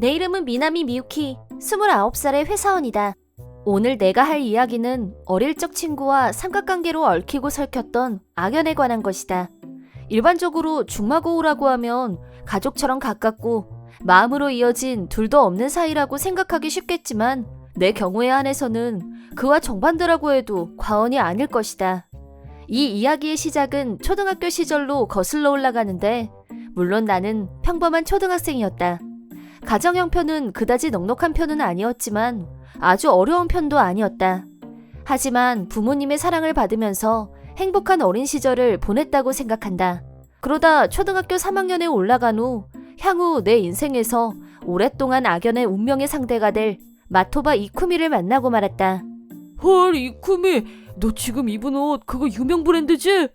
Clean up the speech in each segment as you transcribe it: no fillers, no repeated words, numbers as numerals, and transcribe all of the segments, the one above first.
내 이름은 미나미 미유키, 29살의 회사원이다. 오늘 내가 할 이야기는 어릴 적 친구와 삼각관계로 얽히고 설켰던 악연에 관한 것이다. 일반적으로 중마고우라고 하면 가족처럼 가깝고 마음으로 이어진 둘도 없는 사이라고 생각하기 쉽겠지만 내 경우에 한해서는 그와 정반대라고 해도 과언이 아닐 것이다. 이 이야기의 시작은 초등학교 시절로 거슬러 올라가는데 물론 나는 평범한 초등학생이었다. 가정 형편은 그다지 넉넉한 편은 아니었지만 아주 어려운 편도 아니었다. 하지만 부모님의 사랑을 받으면서 행복한 어린 시절을 보냈다고 생각한다. 그러다 초등학교 3학년에 올라간 후 향후 내 인생에서 오랫동안 악연의 운명의 상대가 될 마토바 이쿠미를 만나고 말았다. 헐, 이쿠미, 너 지금 입은 옷 그거 유명 브랜드지?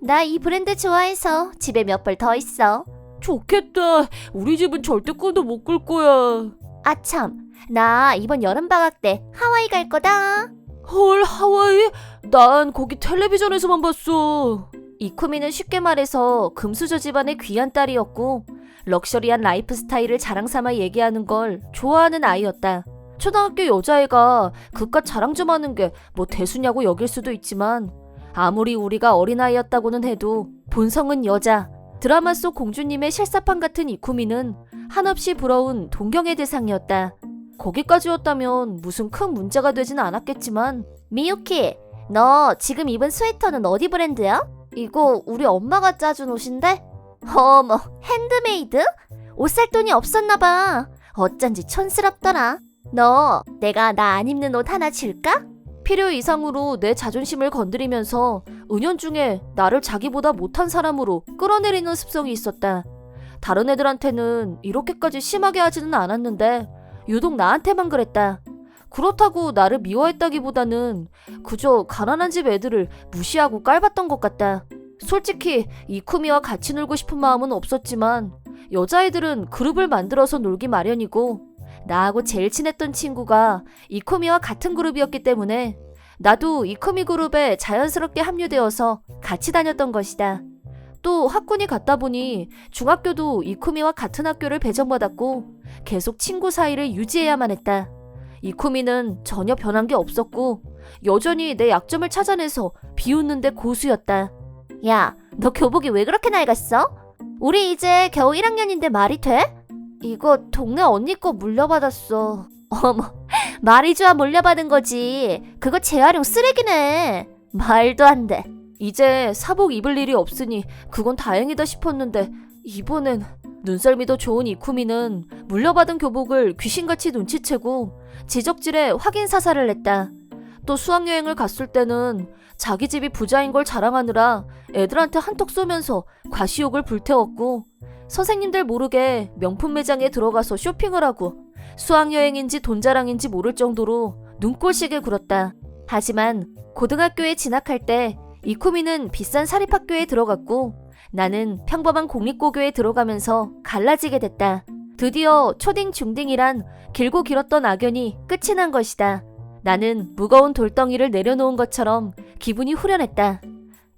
나 이 브랜드 좋아해서 집에 몇 벌 더 있어. 좋겠다. 우리 집은 절대 꿈도 못 꿀 거야. 아참, 나 이번 여름방학 때 하와이 갈 거다. 헐, 하와이? 난 거기 텔레비전에서만 봤어. 이쿠미는 쉽게 말해서 금수저 집안의 귀한 딸이었고 럭셔리한 라이프 스타일을 자랑 삼아 얘기하는 걸 좋아하는 아이였다. 초등학교 여자애가 그깟 자랑 좀 하는 게 뭐 대수냐고 여길 수도 있지만 아무리 우리가 어린아이였다고는 해도 본성은 여자. 드라마 속 공주님의 실사판 같은 이쿠미는 한없이 부러운 동경의 대상이었다. 거기까지였다면 무슨 큰 문제가 되진 않았겠지만 미유키, 너 지금 입은 스웨터는 어디 브랜드야? 이거 우리 엄마가 짜준 옷인데? 어머, 핸드메이드? 옷 살 돈이 없었나봐. 어쩐지 촌스럽더라. 너 내가 나 안 입는 옷 하나 줄까? 필요 이상으로 내 자존심을 건드리면서 은연중에 나를 자기보다 못한 사람으로 끌어내리는 습성이 있었다. 다른 애들한테는 이렇게까지 심하게 하지는 않았는데 유독 나한테만 그랬다. 그렇다고 나를 미워했다기보다는 그저 가난한 집 애들을 무시하고 깔봤던 것 같다. 솔직히 이쿠미와 같이 놀고 싶은 마음은 없었지만 여자애들은 그룹을 만들어서 놀기 마련이고 나하고 제일 친했던 친구가 이쿠미와 같은 그룹이었기 때문에 나도 이쿠미 그룹에 자연스럽게 합류되어서 같이 다녔던 것이다. 또 학군이 같다 보니 중학교도 이쿠미와 같은 학교를 배정받았고 계속 친구 사이를 유지해야만 했다. 이쿠미는 전혀 변한 게 없었고 여전히 내 약점을 찾아내서 비웃는데 고수였다. 야, 너 교복이 왜 그렇게 낡았어? 우리 이제 겨우 1학년인데 말이 돼? 이거 동네 언니 거 물려받았어. 어머, 말이 좋아 물려받은 거지. 그거 재활용 쓰레기네. 말도 안 돼. 이제 사복 입을 일이 없으니 그건 다행이다 싶었는데 이번엔 눈썰미도 좋은 이쿠미는 물려받은 교복을 귀신같이 눈치채고 지적질에 확인 사살을 냈다. 또 수학여행을 갔을 때는 자기 집이 부자인 걸 자랑하느라 애들한테 한턱 쏘면서 과시욕을 불태웠고 선생님들 모르게 명품 매장에 들어가서 쇼핑을 하고 수학여행인지 돈자랑인지 모를 정도로 눈꼴시게 굴었다. 하지만 고등학교에 진학할 때 이쿠미는 비싼 사립학교에 들어갔고 나는 평범한 공립고교에 들어가면서 갈라지게 됐다. 드디어 초딩 중딩이란 길고 길었던 악연이 끝이 난 것이다. 나는 무거운 돌덩이를 내려놓은 것처럼 기분이 후련했다.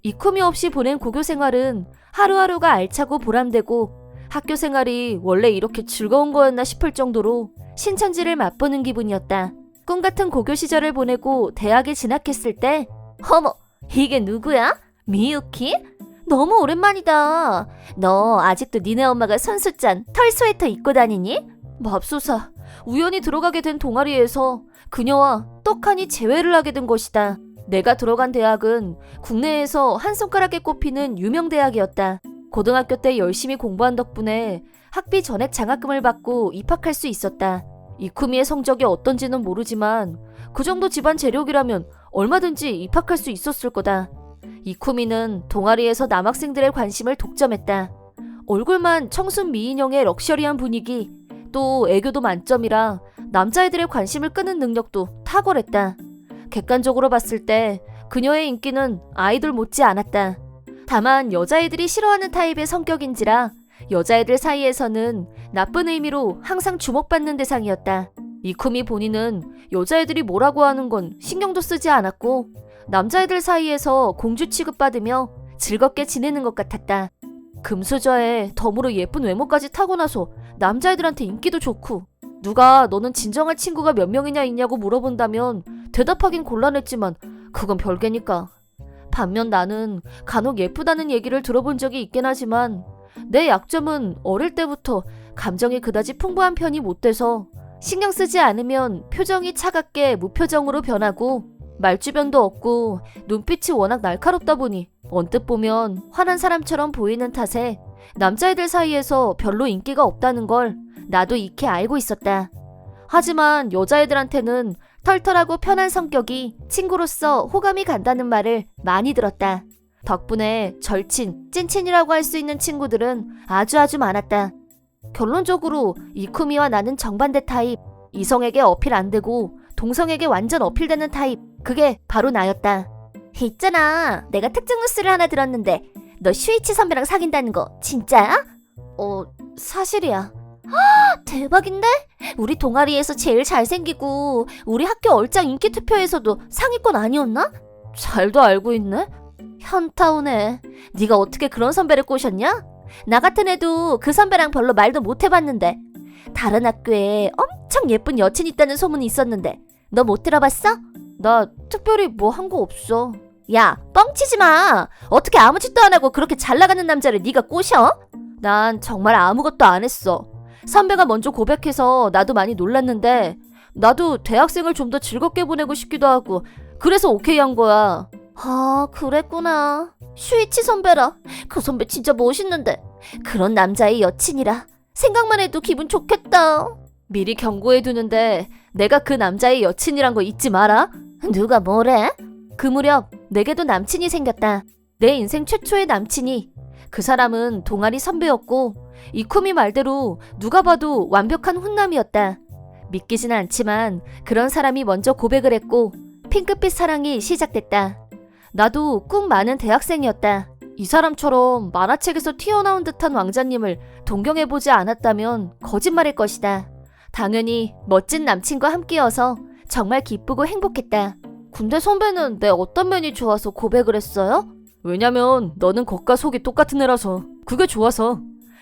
이쿠미 없이 보낸 고교 생활은 하루하루가 알차고 보람되고 학교 생활이 원래 이렇게 즐거운 거였나 싶을 정도로 신천지를 맛보는 기분이었다. 꿈같은 고교 시절을 보내고 대학에 진학했을 때 어머, 이게 누구야? 미유키? 너무 오랜만이다. 너 아직도 니네 엄마가 선수짠 털 스웨터 입고 다니니? 맙소사, 우연히 들어가게 된 동아리에서 그녀와 떡하니 재회를 하게 된 것이다. 내가 들어간 대학은 국내에서 한 손가락에 꼽히는 유명 대학이었다. 고등학교 때 열심히 공부한 덕분에 학비 전액 장학금을 받고 입학할 수 있었다. 이쿠미의 성적이 어떤지는 모르지만 그 정도 집안 재력이라면 얼마든지 입학할 수 있었을 거다. 이쿠미는 동아리에서 남학생들의 관심을 독점했다. 얼굴만 청순 미인형의 럭셔리한 분위기, 또 애교도 만점이라 남자애들의 관심을 끄는 능력도 탁월했다. 객관적으로 봤을 때 그녀의 인기는 아이돌 못지 않았다. 다만 여자애들이 싫어하는 타입의 성격인지라 여자애들 사이에서는 나쁜 의미로 항상 주목받는 대상이었다. 이쿠미 본인은 여자애들이 뭐라고 하는 건 신경도 쓰지 않았고 남자애들 사이에서 공주 취급받으며 즐겁게 지내는 것 같았다. 금수저에 덤으로 예쁜 외모까지 타고나서 남자애들한테 인기도 좋고 누가 너는 진정한 친구가 몇 명이냐 있냐고 물어본다면 대답하긴 곤란했지만 그건 별개니까. 반면 나는 간혹 예쁘다는 얘기를 들어본 적이 있긴 하지만 내 약점은 어릴 때부터 감정이 그다지 풍부한 편이 못 돼서 신경 쓰지 않으면 표정이 차갑게 무표정으로 변하고 말주변도 없고 눈빛이 워낙 날카롭다 보니 언뜻 보면 화난 사람처럼 보이는 탓에 남자애들 사이에서 별로 인기가 없다는 걸 나도 익히 알고 있었다. 하지만 여자애들한테는 털털하고 편한 성격이 친구로서 호감이 간다는 말을 많이 들었다. 덕분에 절친, 찐친이라고 할 수 있는 친구들은 아주 많았다. 결론적으로 이쿠미와 나는 정반대 타입, 이성에게 어필 안 되고 동성에게 완전 어필되는 타입, 그게 바로 나였다. 있잖아, 내가 특정 뉴스를 하나 들었는데 너 슈이치 선배랑 사귄다는 거 진짜야? 사실이야. 대박인데? 우리 동아리에서 제일 잘생기고 우리 학교 얼짱 인기 투표에서도 상위권 아니었나? 잘도 알고 있네? 현타오네. 네가 어떻게 그런 선배를 꼬셨냐? 나 같은 애도 그 선배랑 별로 말도 못 해봤는데 다른 학교에 엄청 예쁜 여친 있다는 소문이 있었는데 너 못 들어봤어? 나 특별히 뭐 한 거 없어. 야, 뻥치지 마. 어떻게 아무 짓도 안 하고 그렇게 잘 나가는 남자를 네가 꼬셔? 난 정말 아무것도 안 했어. 선배가 먼저 고백해서 나도 많이 놀랐는데 나도 대학생을 좀 더 즐겁게 보내고 싶기도 하고 그래서 오케이 한 거야. 아, 그랬구나. 슈이치 선배라. 그 선배 진짜 멋있는데 그런 남자의 여친이라 생각만 해도 기분 좋겠다. 미리 경고해두는데 내가 그 남자의 여친이란 거 잊지 마라. 누가 뭐래? 그 무렵 내게도 남친이 생겼다. 내 인생 최초의 남친이. 그 사람은 동아리 선배였고 이쿠미 말대로 누가 봐도 완벽한 훈남이었다. 믿기진 않지만 그런 사람이 먼저 고백을 했고 핑크빛 사랑이 시작됐다. 나도 꿈 많은 대학생이었다. 이 사람처럼 만화책에서 튀어나온 듯한 왕자님을 동경해보지 않았다면 거짓말일 것이다. 당연히 멋진 남친과 함께여서 정말 기쁘고 행복했다. 근데 선배는 내 어떤 면이 좋아서 고백을 했어요? 왜냐면 너는 겉과 속이 똑같은 애라서. 그게 좋아서.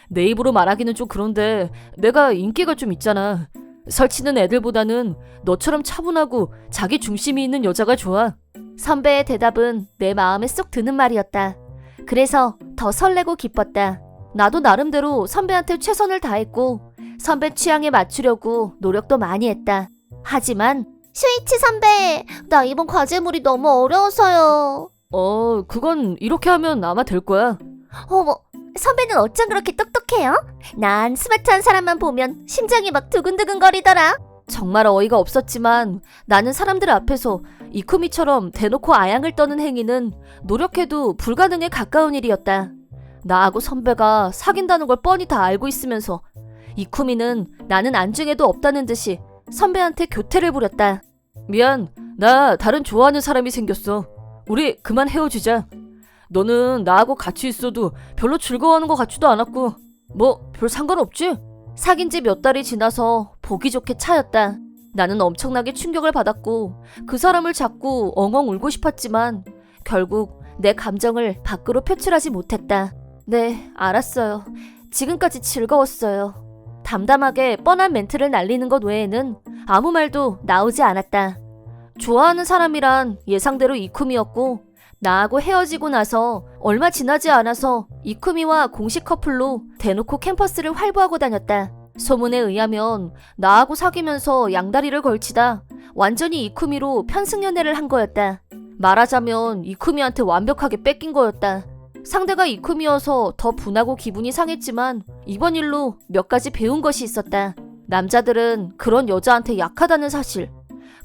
내 입으로 말하기는 좀 그런데 내가 인기가 좀 있잖아. 설치는 애들보다는 너처럼 차분하고 자기 중심이 있는 여자가 좋아. 선배의 대답은 내 마음에 쏙 드는 말이었다. 그래서 더 설레고 기뻤다. 나도 나름대로 선배한테 최선을 다했고 선배 취향에 맞추려고 노력도 많이 했다. 하지만 슈이치 선배, 나 이번 과제물이 너무 어려워서요. 그건 이렇게 하면 아마 될 거야. 어머, 선배는 어쩜 그렇게 똑똑해요? 난 스마트한 사람만 보면 심장이 막 두근두근거리더라. 정말 어이가 없었지만 나는 사람들 앞에서 이쿠미처럼 대놓고 아양을 떠는 행위는 노력해도 불가능에 가까운 일이었다. 나하고 선배가 사귄다는 걸 뻔히 다 알고 있으면서 이쿠미는 나는 안중에도 없다는 듯이 선배한테 교태를 부렸다. 미안, 나 다른 좋아하는 사람이 생겼어. 우리 그만 헤어지자. 너는 나하고 같이 있어도 별로 즐거워하는 것 같지도 않았고 뭐 별 상관없지? 사귄 지 몇 달이 지나서 보기 좋게 차였다. 나는 엄청나게 충격을 받았고 그 사람을 자꾸 엉엉 울고 싶었지만 결국 내 감정을 밖으로 표출하지 못했다. 네, 알았어요. 지금까지 즐거웠어요. 담담하게 뻔한 멘트를 날리는 것 외에는 아무 말도 나오지 않았다. 좋아하는 사람이란 예상대로 이쿠미였고 나하고 헤어지고 나서 얼마 지나지 않아서 이쿠미와 공식 커플로 대놓고 캠퍼스를 활보하고 다녔다. 소문에 의하면 나하고 사귀면서 양다리를 걸치다 완전히 이쿠미로 편승연애를 한 거였다. 말하자면 이쿠미한테 완벽하게 뺏긴 거였다. 상대가 이쿠미여서 더 분하고 기분이 상했지만 이번 일로 몇 가지 배운 것이 있었다. 남자들은 그런 여자한테 약하다는 사실,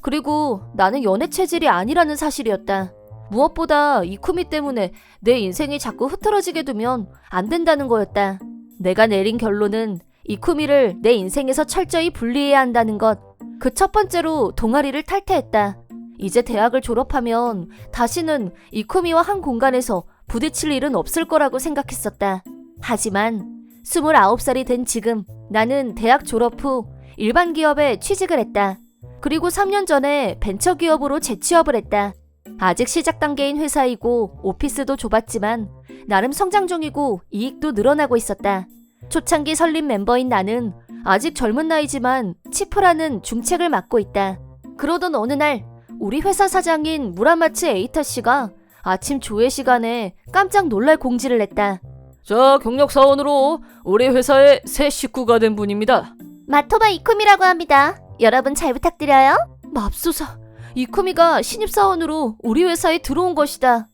그리고 나는 연애 체질이 아니라는 사실이었다. 무엇보다 이쿠미 때문에 내 인생이 자꾸 흐트러지게 두면 안 된다는 거였다. 내가 내린 결론은 이쿠미를 내 인생에서 철저히 분리해야 한다는 것. 그 첫 번째로 동아리를 탈퇴했다. 이제 대학을 졸업하면 다시는 이쿠미와 한 공간에서 부딪힐 일은 없을 거라고 생각했었다. 하지만 29살이 된 지금 나는 대학 졸업 후 일반 기업에 취직을 했다. 그리고 3년 전에 벤처기업으로 재취업을 했다. 아직 시작 단계인 회사이고 오피스도 좁았지만 나름 성장 중이고 이익도 늘어나고 있었다. 초창기 설립 멤버인 나는 아직 젊은 나이지만 치프라는 중책을 맡고 있다. 그러던 어느 날 우리 회사 사장인 무라마츠 에이타 씨가 아침 조회 시간에 깜짝 놀랄 공지를 했다. 자, 경력 사원으로 우리 회사에 새 식구가 된 분입니다. 마토바 이쿠미라고 합니다. 여러분 잘 부탁드려요. 맙소사, 이쿠미가 신입사원으로 우리 회사에 들어온 것이다.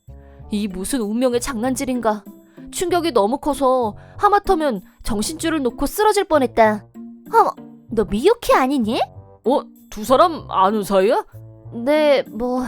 이 무슨 운명의 장난질인가. 충격이 너무 커서 하마터면 정신줄을 놓고 쓰러질 뻔했다. 어머, 너 미유키 아니니? 두 사람 아는 사이야? 네, 뭐...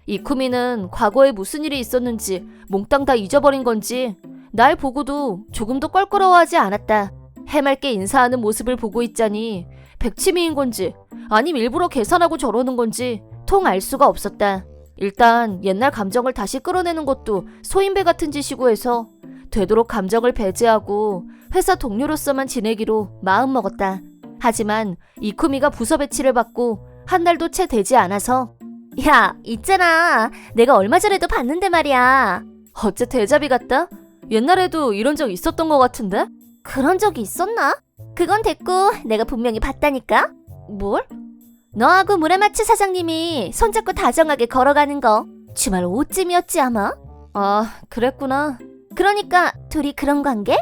이쿠미는 과거에 무슨 일이 있었는지 몽땅 다 잊어버린 건지 날 보고도 조금도 껄끄러워하지 않았다. 해맑게 인사하는 모습을 보고 있자니 백치미인 건지 아님 일부러 계산하고 저러는 건지 통 알 수가 없었다. 일단 옛날 감정을 다시 끌어내는 것도 소인배 같은 짓이고 해서 되도록 감정을 배제하고 회사 동료로서만 지내기로 마음먹었다. 하지만 이쿠미가 부서 배치를 받고 한 달도 채 되지 않아서 야, 있잖아. 내가 얼마 전에도 봤는데 말이야. 어째 대자비 같다? 옛날에도 이런 적 있었던 것 같은데? 그런 적이 있었나? 그건 됐고 내가 분명히 봤다니까? 뭘? 너하고 무라마츠 사장님이 손잡고 다정하게 걸어가는 거 주말 오후쯤이었지 아마? 아, 그랬구나. 그러니까 둘이 그런 관계?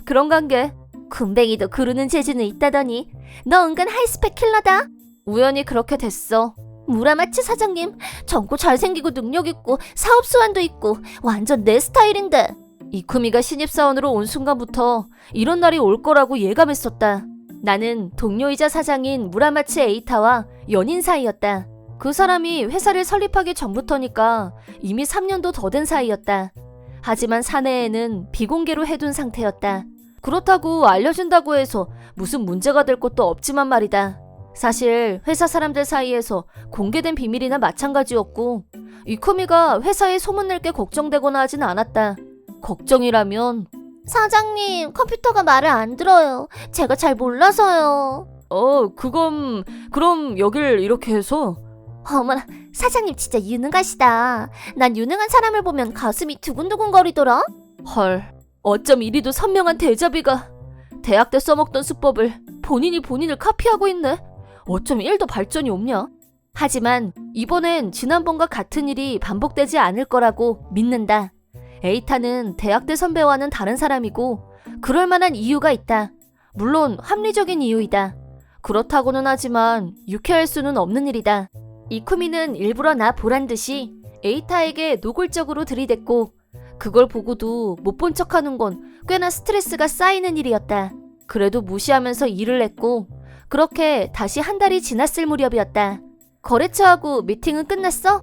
그런 관계. 군뱅이도 구르는 재주는 있다더니 너 은근 하이스펙 킬러다. 우연히 그렇게 됐어. 무라마츠 사장님 젊고 잘생기고 능력있고 사업 수완도 있고 완전 내 스타일인데. 이쿠미가 신입사원으로 온 순간부터 이런 날이 올 거라고 예감했었다. 나는 동료이자 사장인 무라마츠 에이타와 연인 사이였다. 그 사람이 회사를 설립하기 전부터니까 이미 3년도 더 된 사이였다. 하지만 사내에는 비공개로 해둔 상태였다. 그렇다고 알려준다고 해서 무슨 문제가 될 것도 없지만 말이다. 사실 회사 사람들 사이에서 공개된 비밀이나 마찬가지였고 이쿠미가 회사에 소문낼 게 걱정되거나 하진 않았다. 걱정이라면 사장님 컴퓨터가 말을 안 들어요. 제가 잘 몰라서요. 그럼 여길 이렇게 해서. 어머나, 사장님 진짜 유능하시다. 난 유능한 사람을 보면 가슴이 두근두근 거리더라. 헐, 어쩜 이리도 선명한 대자비가 대학 때 써먹던 수법을 본인이 본인을 카피하고 있네. 어쩜 1도 발전이 없냐? 하지만 이번엔 지난번과 같은 일이 반복되지 않을 거라고 믿는다. 에이타는 대학 때 선배와는 다른 사람이고 그럴 만한 이유가 있다. 물론 합리적인 이유이다. 그렇다고는 하지만 유쾌할 수는 없는 일이다. 이쿠미는 일부러 나 보란 듯이 에이타에게 노골적으로 들이댔고 그걸 보고도 못 본 척하는 건 꽤나 스트레스가 쌓이는 일이었다. 그래도 무시하면서 일을 했고 그렇게 다시 한 달이 지났을 무렵이었다. 거래처하고 미팅은 끝났어?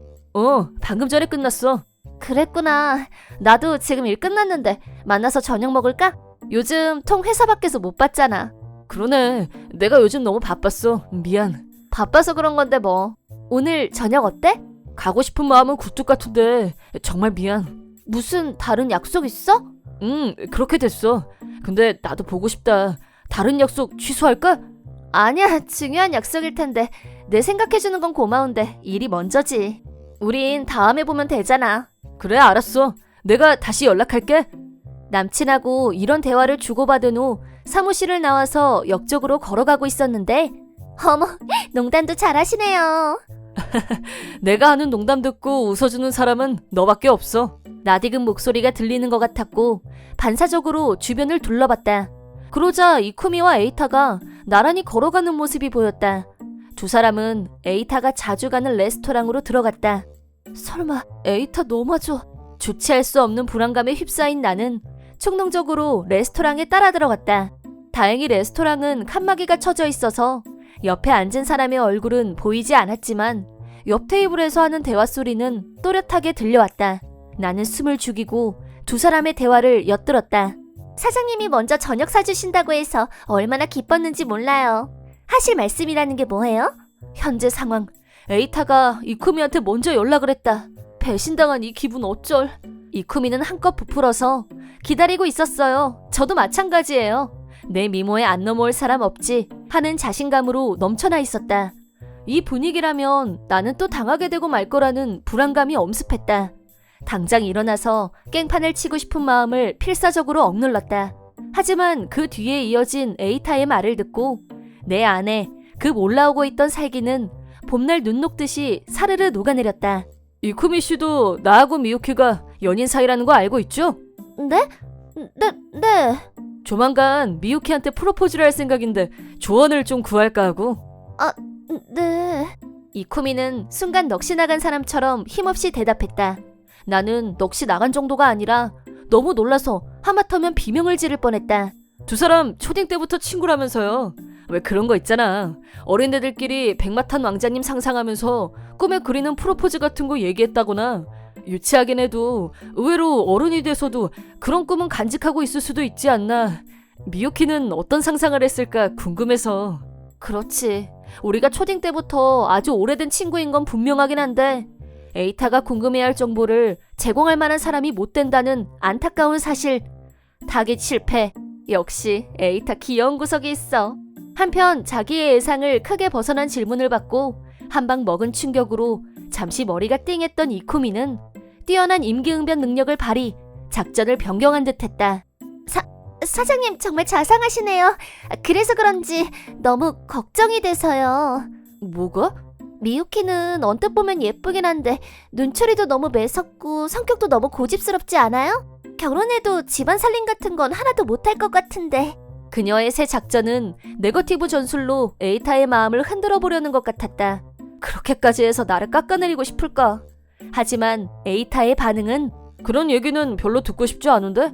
방금 전에 끝났어. 그랬구나. 나도 지금 일 끝났는데 만나서 저녁 먹을까? 요즘 통 회사 밖에서 못 봤잖아. 그러네. 내가 요즘 너무 바빴어. 미안. 바빠서 그런 건데 뭐. 오늘 저녁 어때? 가고 싶은 마음은 굴뚝 같은데 정말 미안. 무슨 다른 약속 있어? 그렇게 됐어. 근데 나도 보고 싶다. 다른 약속 취소할까? 아니야, 중요한 약속일 텐데. 내 생각해주는 건 고마운데 일이 먼저지. 우린 다음에 보면 되잖아. 그래, 알았어. 내가 다시 연락할게. 남친하고 이런 대화를 주고받은 후 사무실을 나와서 역쪽으로 걸어가고 있었는데 어머, 농담도 잘하시네요. 내가 하는 농담 듣고 웃어주는 사람은 너밖에 없어. 낯익은 목소리가 들리는 것 같았고 반사적으로 주변을 둘러봤다. 그러자 이쿠미와 에이타가 나란히 걸어가는 모습이 보였다. 두 사람은 에이타가 자주 가는 레스토랑으로 들어갔다. 설마 에이타 너마저. 주체할 수 없는 불안감에 휩싸인 나는 충동적으로 레스토랑에 따라 들어갔다. 다행히 레스토랑은 칸막이가 쳐져 있어서 옆에 앉은 사람의 얼굴은 보이지 않았지만 옆 테이블에서 하는 대화 소리는 또렷하게 들려왔다. 나는 숨을 죽이고 두 사람의 대화를 엿들었다. 사장님이 먼저 저녁 사주신다고 해서 얼마나 기뻤는지 몰라요. 하실 말씀이라는 게 뭐예요? 현재 상황. 에이타가 이쿠미한테 먼저 연락을 했다. 배신당한 이 기분 어쩔. 이쿠미는 한껏 부풀어서 기다리고 있었어요. 저도 마찬가지예요. 내 미모에 안 넘어올 사람 없지 하는 자신감으로 넘쳐나 있었다. 이 분위기라면 나는 또 당하게 되고 말 거라는 불안감이 엄습했다. 당장 일어나서 깽판을 치고 싶은 마음을 필사적으로 억눌렀다. 하지만 그 뒤에 이어진 에이타의 말을 듣고 내 안에 급 올라오고 있던 살기는 봄날 눈 녹듯이 사르르 녹아내렸다. 이쿠미 씨도 나하고 미유키가 연인 사이라는 거 알고 있죠? 네? 네. 조만간 미유키한테 프로포즈를 할 생각인데 조언을 좀 구할까 하고. 네. 이쿠미는 순간 넋이 나간 사람처럼 힘없이 대답했다. 나는 넋이 나간 정도가 아니라 너무 놀라서 하마터면 비명을 지를 뻔했다. 두 사람 초딩 때부터 친구라면서요. 왜 그런 거 있잖아. 어린애들끼리 백마탄 왕자님 상상하면서 꿈에 그리는 프로포즈 같은 거 얘기했다거나, 유치하긴 해도 의외로 어른이 돼서도 그런 꿈은 간직하고 있을 수도 있지 않나. 미유키는 어떤 상상을 했을까 궁금해서. 그렇지. 우리가 초딩 때부터 아주 오래된 친구인 건 분명하긴 한데 에이타가 궁금해할 정보를 제공할 만한 사람이 못 된다는 안타까운 사실. 타깃 실패. 역시 에이타 귀여운 구석이 있어. 한편 자기의 예상을 크게 벗어난 질문을 받고 한 방 먹은 충격으로 잠시 머리가 띵했던 이쿠미는 뛰어난 임기응변 능력을 발휘, 작전을 변경한 듯했다. 사장님 정말 자상하시네요. 그래서 그런지 너무 걱정이 돼서요. 뭐가? 미유키는 언뜻 보면 예쁘긴 한데 눈초리도 너무 매섭고 성격도 너무 고집스럽지 않아요? 결혼해도 집안 살림 같은 건 하나도 못할 것 같은데. 그녀의 새 작전은 네거티브 전술로 에이타의 마음을 흔들어 보려는 것 같았다. 그렇게까지 해서 나를 깎아내리고 싶을까? 하지만 에이타의 반응은 그런 얘기는 별로 듣고 싶지 않은데?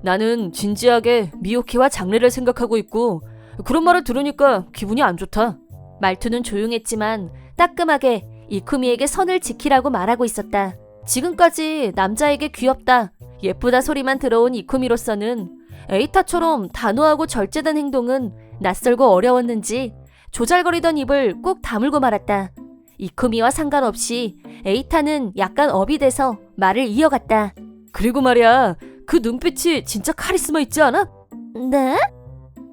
나는 진지하게 미유키와 장래를 생각하고 있고 그런 말을 들으니까 기분이 안 좋다. 말투는 조용했지만 따끔하게 이쿠미에게 선을 지키라고 말하고 있었다. 지금까지 남자에게 귀엽다, 예쁘다 소리만 들어온 이쿠미로서는 에이타처럼 단호하고 절제된 행동은 낯설고 어려웠는지 조잘거리던 입을 꾹 다물고 말았다. 이쿠미와 상관없이 에이타는 약간 업이 돼서 말을 이어갔다. 그리고 말이야, 그 눈빛이 진짜 카리스마 있지 않아? 네?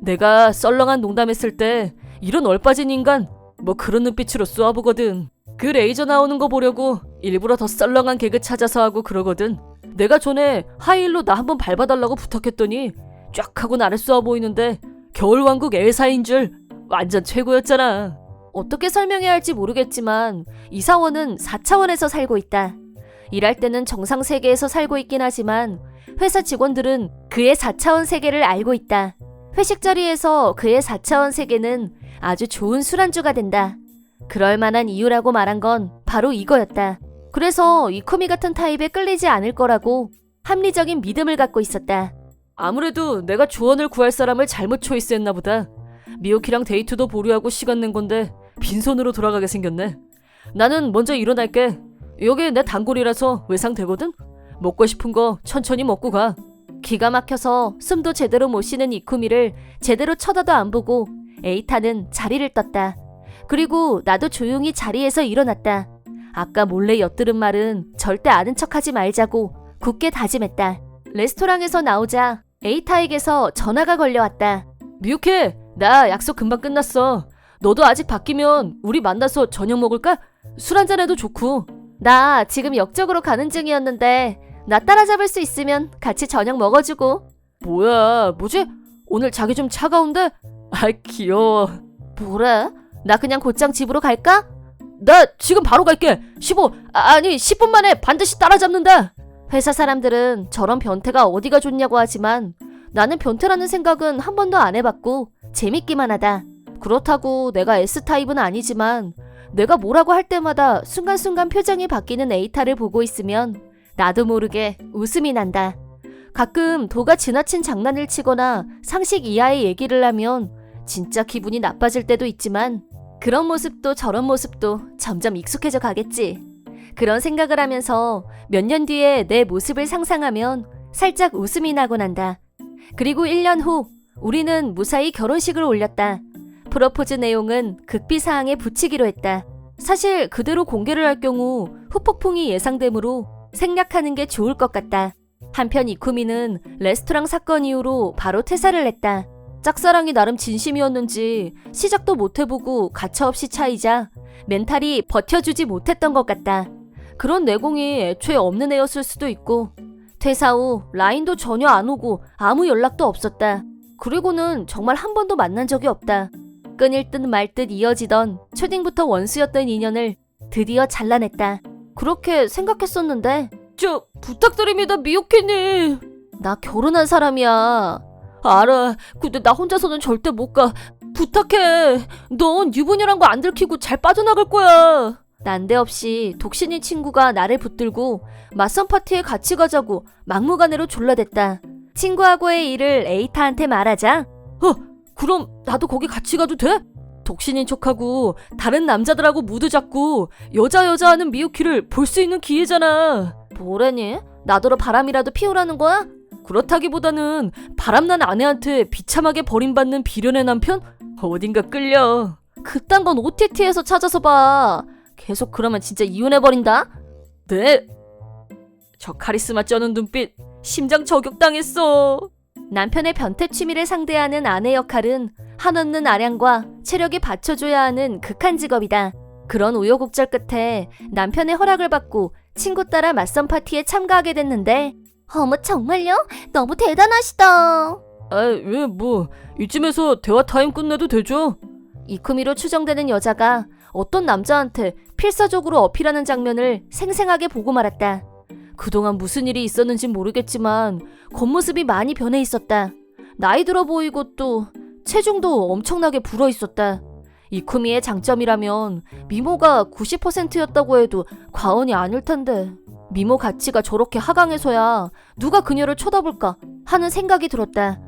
내가 썰렁한 농담했을 때 이런 얼빠진 인간 뭐 그런 눈빛으로 쏘아보거든. 그 레이저 나오는 거 보려고 일부러 더 썰렁한 개그 찾아서 하고 그러거든. 내가 전에 하이힐로 나 한번 밟아달라고 부탁했더니 쫙 하고 나를 쏘아 보이는데 겨울왕국 엘사인 줄. 완전 최고였잖아. 어떻게 설명해야 할지 모르겠지만 이사원은 4차원에서 살고 있다. 일할 때는 정상 세계에서 살고 있긴 하지만 회사 직원들은 그의 4차원 세계를 알고 있다. 회식 자리에서 그의 4차원 세계는 아주 좋은 술안주가 된다. 그럴 만한 이유라고 말한 건 바로 이거였다. 그래서 이쿠미 같은 타입에 끌리지 않을 거라고 합리적인 믿음을 갖고 있었다. 아무래도 내가 조언을 구할 사람을 잘못 초이스했나 보다. 미유키랑 데이트도 보류하고 시간 낸 건데 빈손으로 돌아가게 생겼네. 나는 먼저 일어날게. 여기 내 단골이라서 외상되거든? 먹고 싶은 거 천천히 먹고 가. 기가 막혀서 숨도 제대로 못 쉬는 이쿠미를 제대로 쳐다도 안 보고 에이타는 자리를 떴다. 그리고 나도 조용히 자리에서 일어났다. 아까 몰래 엿들은 말은 절대 아는 척하지 말자고 굳게 다짐했다. 레스토랑에서 나오자 에이타에게서 전화가 걸려왔다. 미유키, 나 약속 금방 끝났어. 너도 아직 바뀌면 우리 만나서 저녁 먹을까? 술 한잔 해도 좋고. 나 지금 역적으로 가는 중이었는데 나 따라잡을 수 있으면 같이 저녁 먹어주고. 뭐야, 뭐지? 오늘 자기 좀 차가운데? 아이 귀여워. 뭐래? 나 그냥 곧장 집으로 갈까? 나 지금 바로 갈게. 10분 만에 반드시 따라잡는다. 회사 사람들은 저런 변태가 어디가 좋냐고 하지만 나는 변태라는 생각은 한 번도 안 해봤고 재밌기만 하다. 그렇다고 내가 S타입은 아니지만 내가 뭐라고 할 때마다 순간순간 표정이 바뀌는 에이타를 보고 있으면 나도 모르게 웃음이 난다. 가끔 도가 지나친 장난을 치거나 상식 이하의 얘기를 하면 진짜 기분이 나빠질 때도 있지만 그런 모습도 저런 모습도 점점 익숙해져 가겠지. 그런 생각을 하면서 몇 년 뒤에 내 모습을 상상하면 살짝 웃음이 나곤 한다. 그리고 1년 후 우리는 무사히 결혼식을 올렸다. 프로포즈 내용은 극비사항에 붙이기로 했다. 사실 그대로 공개를 할 경우 후폭풍이 예상되므로 생략하는 게 좋을 것 같다. 한편 이쿠미는 레스토랑 사건 이후로 바로 퇴사를 했다. 짝사랑이 나름 진심이었는지 시작도 못 해보고 가차없이 차이자 멘탈이 버텨주지 못했던 것 같다. 그런 내공이 애초에 없는 애였을 수도 있고 퇴사 후 라인도 전혀 안 오고 아무 연락도 없었다. 그리고는 정말 한 번도 만난 적이 없다. 끊일 듯 말 듯 이어지던 초딩부터 원수였던 인연을 드디어 잘라냈다. 그렇게 생각했었는데 저 부탁드립니다, 미오키님. 나 결혼한 사람이야. 알아. 근데 나 혼자서는 절대 못 가. 부탁해. 넌 유부녀란 거 안 들키고 잘 빠져나갈 거야. 난데없이 독신인 친구가 나를 붙들고 맞선 파티에 같이 가자고 막무가내로 졸라댔다. 친구하고의 일을 에이타한테 말하자 그럼 나도 거기 같이 가도 돼? 독신인 척하고 다른 남자들하고 무드 잡고 여자 하는 미유키를 볼 수 있는 기회잖아. 뭐래니? 나더러 바람이라도 피우라는 거야? 그렇다기보다는 바람난 아내한테 비참하게 버림받는 비련의 남편? 어딘가 끌려. 그딴 건 OTT에서 찾아서 봐. 계속 그러면 진짜 이혼해버린다? 네. 저 카리스마 쩌는 눈빛 심장 저격당했어. 남편의 변태 취미를 상대하는 아내 역할은 한없는 아량과 체력이 받쳐줘야 하는 극한 직업이다. 그런 우여곡절 끝에 남편의 허락을 받고 친구 따라 맞선 파티에 참가하게 됐는데 어머 정말요? 너무 대단하시다. 왜 이쯤에서 대화 타임 끝내도 되죠? 이쿠미로 추정되는 여자가 어떤 남자한테 필사적으로 어필하는 장면을 생생하게 보고 말았다. 그동안 무슨 일이 있었는지 모르겠지만 겉모습이 많이 변해 있었다. 나이 들어 보이고 또 체중도 엄청나게 불어 있었다. 이쿠미의 장점이라면 미모가 90%였다고 해도 과언이 아닐 텐데 미모 가치가 저렇게 하강해서야 누가 그녀를 쳐다볼까 하는 생각이 들었다.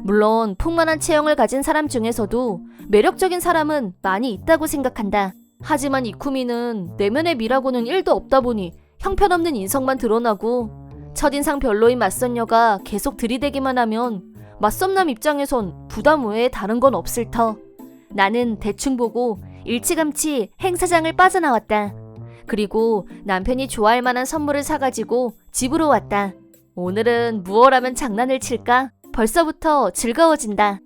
물론 풍만한 체형을 가진 사람 중에서도 매력적인 사람은 많이 있다고 생각한다. 하지만 이쿠미는 내면의 미라고는 1도 없다 보니 형편없는 인성만 드러나고 첫인상 별로인 맞선녀가 계속 들이대기만 하면 맞선남 입장에선 부담 외에 다른 건 없을 터. 나는 대충 보고 일찌감치 행사장을 빠져나왔다. 그리고 남편이 좋아할 만한 선물을 사가지고 집으로 왔다. 오늘은 무엇 하면 장난을 칠까? 벌써부터 즐거워진다.